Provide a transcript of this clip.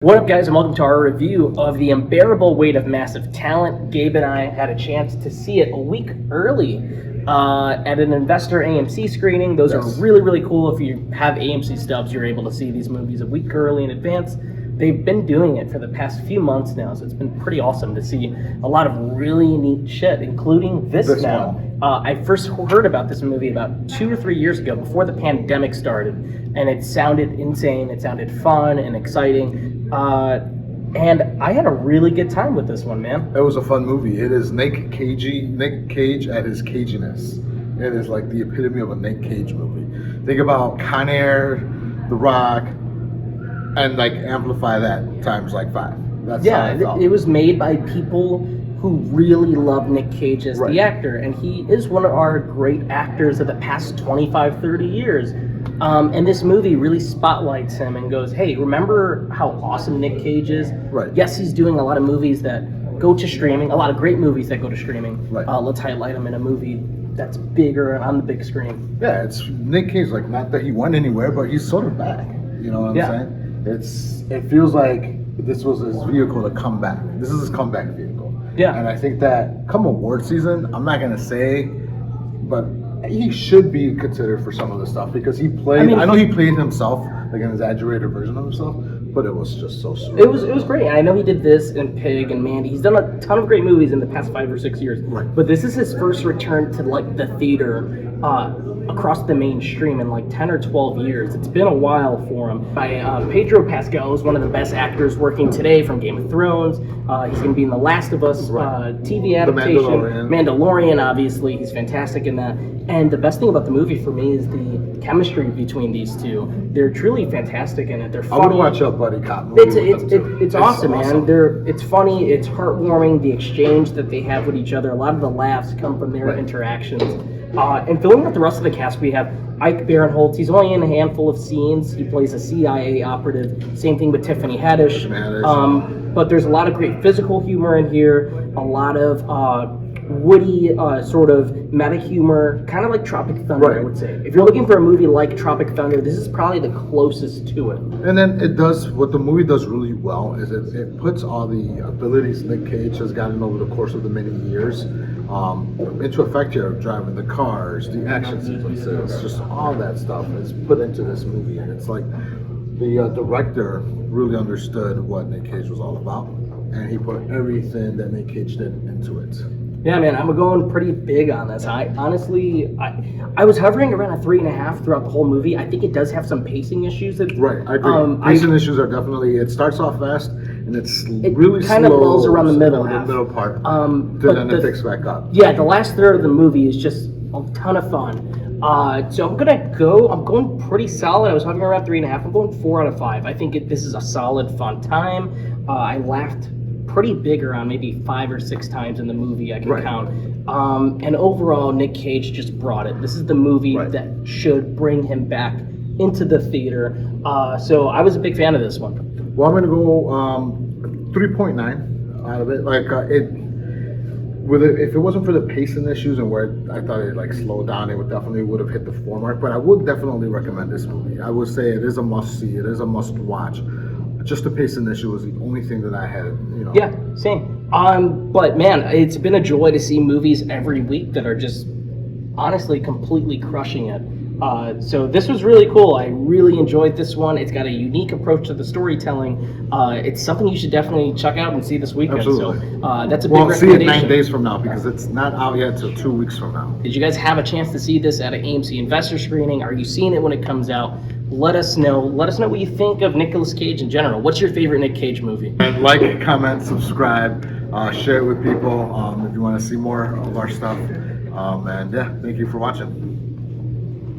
What up, guys, and welcome to our review of The Unbearable Weight of Massive Talent. Gabe and I had a chance to see it a week early at an Investor AMC screening. Those are really, really cool. If you have AMC stubs, you're able to see these movies a week early in advance. They've been doing it for the past few months now, so it's been pretty awesome to see a lot of really neat shit, including this now. I first heard about this movie about 2 or 3 years ago, before the pandemic started, and it sounded insane, it sounded fun and exciting, and I had a really good time with this one, man. It was a fun movie. It is Nic Cage at his caginess. It is like the epitome of a Nic Cage movie. Think about Con Air, The Rock, and like amplify that times like 5. That's how I felt. It was made by people who really love Nic Cage as the actor, and he is one of our great actors of the past 25, 30 years. And this movie really spotlights him and goes, hey, remember how awesome Nic Cage is? Right. Yes, he's doing a lot of movies that go to streaming, a lot of great movies that go to streaming. Right. Let's highlight him in a movie that's bigger and on the big screen. Yeah, it's Nic Cage, like, not that he went anywhere, but he's sort of back. You know what I'm saying? It feels like this was his vehicle to come back. This is his comeback vehicle. Yeah. And I think that come award season, I'm not gonna say, but he should be considered for some of the stuff because he played. I know he played himself, like an exaggerated version of himself, but it was just so sweet. It was great. I know he did this and Pig and Mandy. He's done a ton of great movies in the past 5 or 6 years. Right. But this is his first return to like the theater across the mainstream in like 10 or 12 years. It's been a while for him. Pedro Pascal is one of the best actors working today from Game of Thrones. He's going to be in The Last of Us TV adaptation. Mandalorian, obviously. He's fantastic in that. And the best thing about the movie for me is the chemistry between these two. They're truly fantastic in it. They're funny. I would watch a buddy cop movie with them too. It's awesome, man. It's funny, it's heartwarming, the exchange that they have with each other. A lot of the laughs come from their interactions. And filling out the rest of the cast, we have Ike Barinholtz. He's only in a handful of scenes. He plays a CIA operative. Same thing with Tiffany Haddish. But there's a lot of great physical humor in here. A lot of witty sort of meta humor, kind of like Tropic Thunder, I would say. If you're looking for a movie like Tropic Thunder, this is probably the closest to it. And then it does, what the movie does really well is it puts all the abilities Nic Cage has gotten over the course of the many years into effect here, driving the cars, the action sequences, just all that stuff is put into this movie. And it's like the director really understood what Nic Cage was all about, and he put everything that Nic Cage did into it. Yeah, man, I'm going pretty big on this. I honestly was hovering around a 3.5 throughout the whole movie. I think it does have some pacing issues. Right, I agree. Pacing issues are definitely, it starts off fast, and it really kind of lulls around the middle part, then it picks back up. Yeah, the last third of the movie is just a ton of fun. So I'm going pretty solid. I was hovering around 3.5. I'm going 4 out of 5. I think this is a solid, fun time. I laughed pretty big around maybe 5 or 6 times in the movie I can count. And overall, Nic Cage just brought it. This is the movie that should bring him back into the theater. So I was a big fan of this one. Well, I'm gonna go 3.9 out of it. Like if it wasn't for the pacing issues and where I thought it like slowed down, it would have hit the 4 mark. But I would definitely recommend this movie. I would say it is a must see. It is a must watch. Just the pacing issue was the only thing that I had, Yeah, same. But man, it's been a joy to see movies every week that are just honestly completely crushing it. So this was really cool. I really enjoyed this one. It's got a unique approach to the storytelling. It's something you should definitely check out and see this weekend. Absolutely. So that's a big recommendation. See it 9 days from now because it's not out yet until 2 weeks from now. Did you guys have a chance to see this at an AMC Investor screening? Are you seeing it when it comes out? Let us know. Let us know what you think of Nicolas Cage in general. What's your favorite Nic Cage movie? And like, comment, subscribe, share it with people if you want to see more of our stuff. And yeah, thank you for watching.